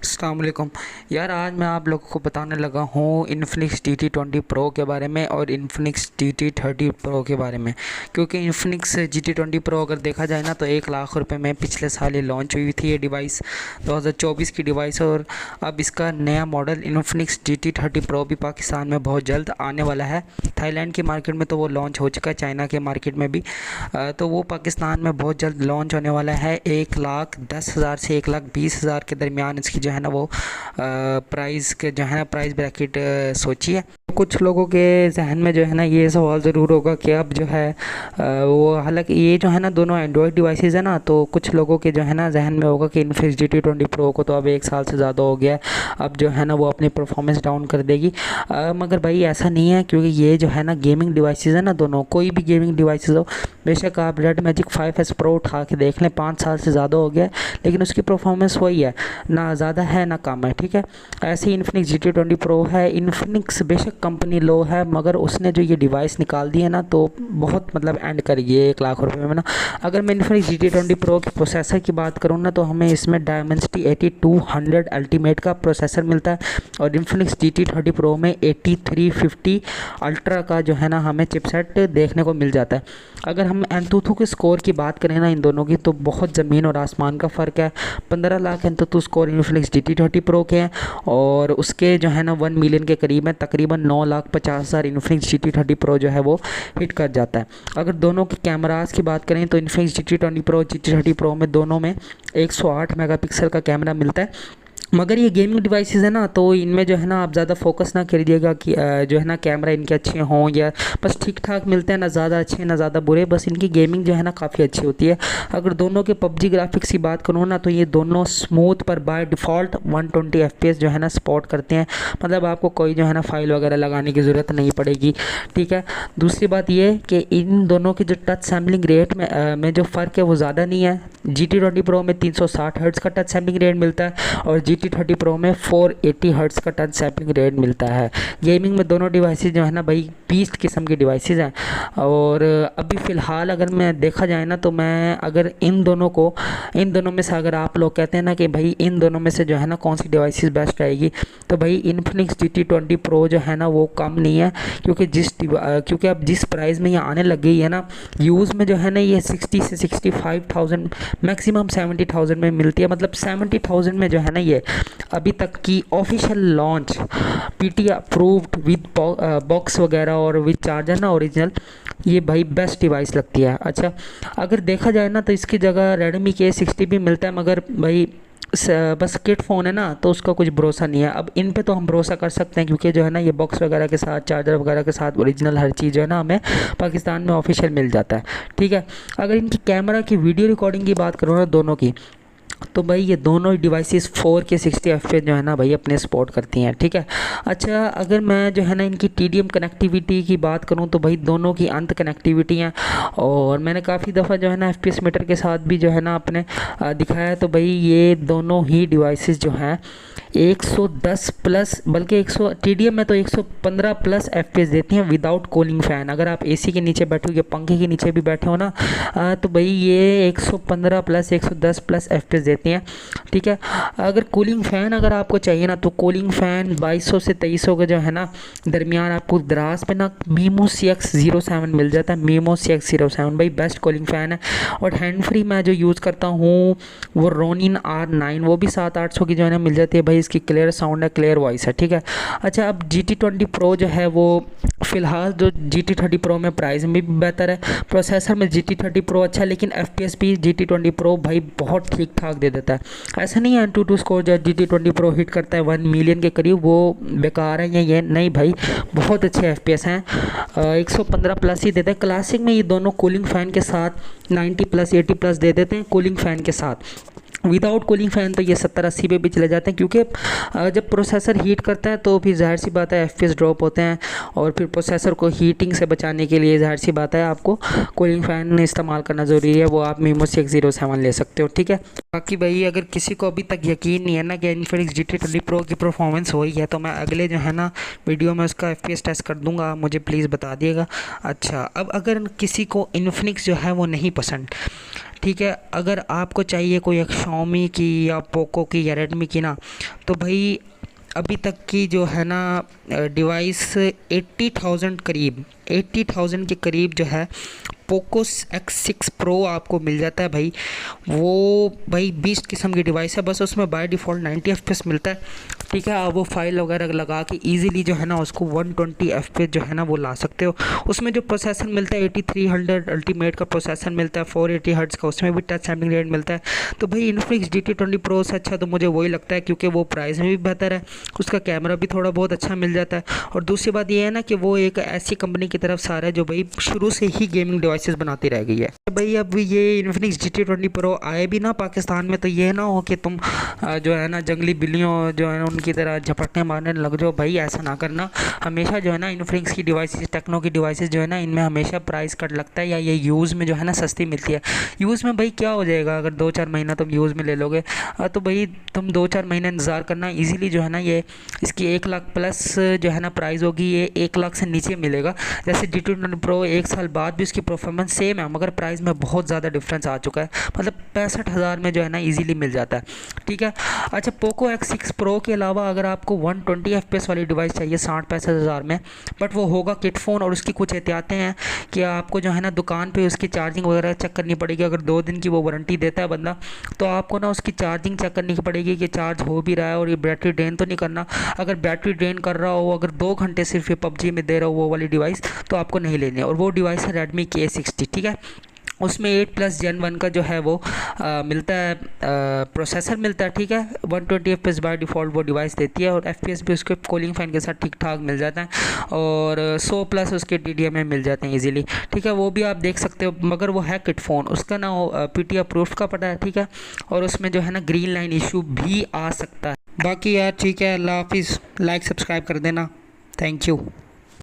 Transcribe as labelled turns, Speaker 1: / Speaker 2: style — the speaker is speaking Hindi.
Speaker 1: अस्सलाम वालेकुम यार। आज मैं आप लोगों को बताने लगा हूँ इन्फिनिक्स GT20 प्रो के बारे में और इन्फिनिक्स GT30 प्रो के बारे में। क्योंकि इन्फिनिक्स GT20 प्रो अगर देखा जाए ना तो 1 लाख रुपए में पिछले साल ये लॉन्च हुई थी ये डिवाइस, 2024 की डिवाइस। और अब इसका नया मॉडल इन्फिनिक्स GT30 प्रो भी पाकिस्तान में बहुत जल्द आने वाला है। थाईलैंड की मार्केट में तो वो लॉन्च हो चुका है, चाइना के मार्केट में भी। तो वो पाकिस्तान में बहुत जल्द लॉन्च होने वाला है। 1,10,000 से 1,20,000 के दरमियान इसकी जो है ना वो प्राइस के जो है ना प्राइस ब्रैकेट सोचिए। कुछ लोगों के जहन में जो है ना ये सवाल ज़रूर होगा कि अब जो है वो, हालांकि ये जो है ना दोनों एंड्रॉयड डिवाइसेस है ना, तो कुछ लोगों के जो है ना जहन में होगा कि इन्फिनिक्स GT20 प्रो को तो अब 1 साल से ज़्यादा हो गया है, अब जो है ना वो अपनी परफॉर्मेंस डाउन कर देगी। मगर भाई ऐसा नहीं है, क्योंकि ये जो है ना गेमिंग डिवाइसेस है ना, दोनों कोई भी गेमिंग डिवाइसेस हो, बेशक आप रेड मैजिक 5S प्रो उठा के देख लें, 5 साल से ज़्यादा हो गया है, लेकिन उसकी परफॉर्मेंस वही है, ना ज़्यादा है ना कम है। ठीक है, ऐसे ही इन्फिनिक्स GT20 प्रो है। इन्फिनिक्स बेशक कंपनी लो है, मगर उसने जो ये डिवाइस निकाल दी है ना तो बहुत मतलब एंड कर गई है 1 लाख रुपए में ना। अगर मैं इन्फिनिक्स GT20 प्रो के प्रोसेसर की बात करूँ ना, तो हमें इसमें डायमेंसिटी 8200 अल्टीमेट का प्रोसेसर मिलता है, और इन्फिनिक्स GT30 प्रो में 8350 अल्ट्रा का जो है ना हमें चिपसेट देखने को मिल जाता है। अगर हम एंतुतु के स्कोर की बात करें ना इन दोनों की, तो बहुत ज़मीन और आसमान का फ़र्क है। 15 lakh एंतुतु score Infinix GT30 pro के हैं, और उसके जो है ना 1 मिलियन के करीब है, तकरीबन 9,50,000 इन्फिनिक्स GT30 प्रो जो है वो हिट कर जाता है। अगर दोनों के कैमरास की बात करें तो Infinix GT20 pro GT30 pro में दोनों में 108 मेगापिक्सल का कैमरा मिलता है। मगर ये गेमिंग डिवाइसेस है ना, तो इनमें जो है ना आप ज़्यादा फोकस ना करिएगा कि जो है ना कैमरा इनके अच्छे हों, या बस ठीक ठाक मिलते हैं, ना ज़्यादा अच्छे ना ज़्यादा बुरे, बस इनकी गेमिंग जो है ना काफ़ी अच्छी होती है। अगर दोनों के PUBG ग्राफिक्स की बात करूँ ना, तो ये दोनों स्मूथ पर बाय डिफ़ॉल्ट 120 FPS जो है ना सपोर्ट करते हैं, मतलब आपको कोई जो है ना फाइल वगैरह लगाने की ज़रूरत नहीं पड़ेगी। ठीक है, दूसरी बात ये कि इन दोनों की जो टच सैम्पलिंग रेट में जो फ़र्क है वो ज़्यादा नहीं है। GT20 प्रो में 360 हर्ट्ज़ का टच सैम्पलिंग रेट मिलता है, और GT30 प्रो में 480 हर्ट्ज़ का टच सैम्पलिंग रेट मिलता है। गेमिंग में दोनों डिवाइसेस जो है ना भाई बीस्ट किस्म की डिवाइसेस हैं। और अभी फ़िलहाल अगर मैं देखा जाए ना, तो मैं अगर इन दोनों में से अगर आप लोग कहते हैं ना कि भाई इन दोनों में से जो है ना कौन सी डिवाइसेस बेस्ट रहेगी, तो भाई इन्फिनिक्स GT20 प्रो जो है ना वो कम नहीं है, क्योंकि अब जिस प्राइस में ये आने लग गई है ना, यूज़ में जो है ना ये 60 से 65,000 मैक्सिमम 70,000 में मिलती है। मतलब 70,000 में जो है ना ये अभी तक की official launch PT approved with box वगैरह और विद चार्जर ना ओरिजिनल, ये भाई बेस्ट डिवाइस लगती है। अच्छा, अगर देखा जाए ना तो इसकी जगह रेडमी के A60 भी मिलता है, मगर भाई बस किट फ़ोन है ना, तो उसका कुछ भरोसा नहीं है। अब इन पे तो हम भरोसा कर सकते हैं, क्योंकि जो है ना ये बॉक्स वगैरह के साथ, चार्जर वगैरह के साथ ओरिजिनल हर चीज़ जो है ना हमें पाकिस्तान में ऑफिशियल मिल जाता है। ठीक है, अगर इनकी कैमरा की वीडियो रिकॉर्डिंग की बात करूँ ना दोनों की, तो भाई ये दोनों डिवाइसेस 4K 60 FPS जो है ना भाई अपने सपोर्ट करती हैं। ठीक है, अच्छा अगर मैं जो है ना इनकी TDM कनेक्टिविटी की बात करूं, तो भाई दोनों की अंत कनेक्टिविटी हैं, और मैंने काफ़ी दफ़ा जो है ना FPS मीटर के साथ भी जो है ना अपने दिखाया है। तो भाई ये दोनों ही डिवाइसेस जो हैं 110 प्लस, बल्कि 100 TDM में तो 115 प्लस FPS देती हैं विदाउट कूलिंग फ़ैन। अगर आप AC के नीचे बैठे हो या पंखे के नीचे भी बैठे हो ना, तो भाई ये 115 प्लस 110 प्लस FPS देती हैं। ठीक है, अगर कूलिंग फ़ैन अगर आपको चाहिए ना, तो कूलिंग फ़ैन 2200 से 2300 का जो है ना दरमियान आपको द्रास पे ना मीमो CX07 मिल जाता है। मीमो CX07 भाई बेस्ट कूलिंग फ़ैन है। और हैंड फ्री मैं जो यूज़ करता हूँ वो रोनिन R9, वो भी 700-800 की जो है ना मिल जाती है। भाई इसकी क्लियर साउंड है, क्लियर वॉइस है। ठीक है, अच्छा अब GT20 प्रो जो है वो फ़िलहाल जो GT30 प्रो में प्राइस में भी बेहतर है, प्रोसेसर में GT30 प्रो अच्छा है, लेकिन FPS भी GT20 प्रो भाई बहुत ठीक ठाक दे देता है। ऐसा नहीं है एंटूटू स्कोर जो GT20 प्रो हिट करता है 1 मिलियन के करीब वो बेकार है, या ये नहीं भाई, बहुत अच्छे FPS हैं। 115 प्लस ही देते हैं। क्लासिक में ये दोनों कूलिंग फ़ैन के साथ 90 प्लस 80 प्लस दे देते हैं कूलिंग फ़ैन के साथ। विदाउट कूलिंग फ़ैन तो ये 70-80 पे भी चले जाते हैं, क्योंकि जब प्रोसेसर हीट करता है तो फिर ज़ाहिर सी बात है FPS ड्रॉप होते हैं, और फिर प्रोसेसर को हीटिंग से बचाने के लिए ज़ाहिर सी बात है आपको कूलिंग फ़ैन इस्तेमाल करना ज़रूरी है। वो आप मीमो CX07 ले सकते हो। ठीक है, बाकी भाई अगर किसी को अभी तक यकीन नहीं है ना कि इन्फिनिक्स GT20 प्रो की परफॉर्मेंस वही है, तो मैं अगले जो है ना वीडियो में उसका FPS टेस्ट कर दूँगा, मुझे प्लीज़ बता दिएगा। अच्छा, अब अगर किसी को इन्फिनिक्स जो है वो नहीं पसंद, ठीक है। अगर आपको चाहिए कोई एक Xiaomi की या पोको की या रेडमी की ना, तो भाई अभी तक की जो है ना डिवाइस 80,000 करीब, 80,000 के करीब जो है पोको X6 प्रो आपको मिल जाता है भाई। वो भाई 20 किस्म की डिवाइस है, बस उसमें बाय डिफ़ॉल्ट 90 FPS मिलता है, ठीक है। आप वो फाइल वगैरह लगा के इजीली जो है ना उसको 120 FPS जो है ना वो ला सकते हो। उसमें जो प्रोसेसर मिलता है 8300 अल्टीमेट का प्रोसेसर मिलता है, 480 हर्ट्ज़ का, उसमें भी टच सैम्पलिंग रेट मिलता है। तो भाई इन्फिनिक्स GT20 प्रो से अच्छा तो मुझे वही लगता है, क्योंकि वो प्राइस में भी बेहतर है, उसका कैमरा भी थोड़ा बहुत अच्छा मिल जाता है। और दूसरी बात ये है ना कि वो एक ऐसी कंपनी की तरफ से आ रहा है जो भाई शुरू से ही गेमिंग डिवाइसेस बनाती रह गई है। भाई अब ये इन्फिनिक्स GT20 प्रो आए भी ना पाकिस्तान में, तो ये ना हो कि तुम जो है ना जंगली बिल्लियों जो है ना उनकी तरह झपटने मारने लग जाओ। भाई ऐसा ना करना। हमेशा जो है ना इन्फिनिक्स की डिवाइसेस, टेक्नो की डिवाइसेस जो है ना इनमें हमेशा प्राइस कट लगता है, या ये यूज़ में जो है ना सस्ती मिलती है। यूज़ में भाई क्या हो जाएगा, अगर 2-4 महीना तुम यूज़ में ले लोगे तो भाई तुम 2-4 महीने इंतज़ार करना, ईज़िली जो है ना ये इसकी 1 लाख प्लस जो है ना प्राइस होगी, ये 1 लाख से नीचे मिलेगा। जैसे GT20 प्रो 1 साल बाद भी उसकी परफॉर्मेंस सेम है, मगर प्राइस में बहुत ज़्यादा डिफरेंस आ चुका है, मतलब 65,000 में जो है ना इजीली मिल जाता है, ठीक है। अच्छा, पोको X6 प्रो के अलावा अगर आपको 120 FPS वाली डिवाइस चाहिए 60-65 हज़ार में, बट वो होगा किट फ़ोन, और उसकी कुछ एहतियातें हैं कि आपको जो है ना दुकान पे उसकी चार्जिंग वगैरह चेक करनी पड़ेगी। अगर 2 दिन की वो वारंटी देता है बंदा, तो आपको ना उसकी चार्जिंग चेक करनी पड़ेगी कि चार्ज हो भी रहा है, और ये बैटरी ड्रेन तो नहीं करना। अगर बैटरी ड्रेन कर रहा हो, अगर 2 घंटे सिर्फ ये PUBG में दे रहा हो वो वाली डिवाइस, तो आपको नहीं लेनी है। और वो डिवाइस है Redmi K60, ठीक है। उसमें 8+ Gen 1 का जो है वो मिलता है, प्रोसेसर मिलता है, ठीक है। 120 FPS बाय डिफ़ॉल्ट वो डिवाइस देती है, और FPS भी उसके कूलिंग फ़ैन के साथ ठीक ठाक मिल जाता है, और 100+ उसके DDMA मिल जाते हैं इजीली, ठीक है। वो भी आप देख सकते हो, मगर वो है किट फ़ोन, उसका ना PTI अप्रूव्ड का पता है, ठीक है। और उसमें जो है ना ग्रीन लाइन इशू भी आ सकता है। बाकी यार ठीक है, अल्लाह हाफिज़, लाइक सब्सक्राइब कर देना, थैंक यू।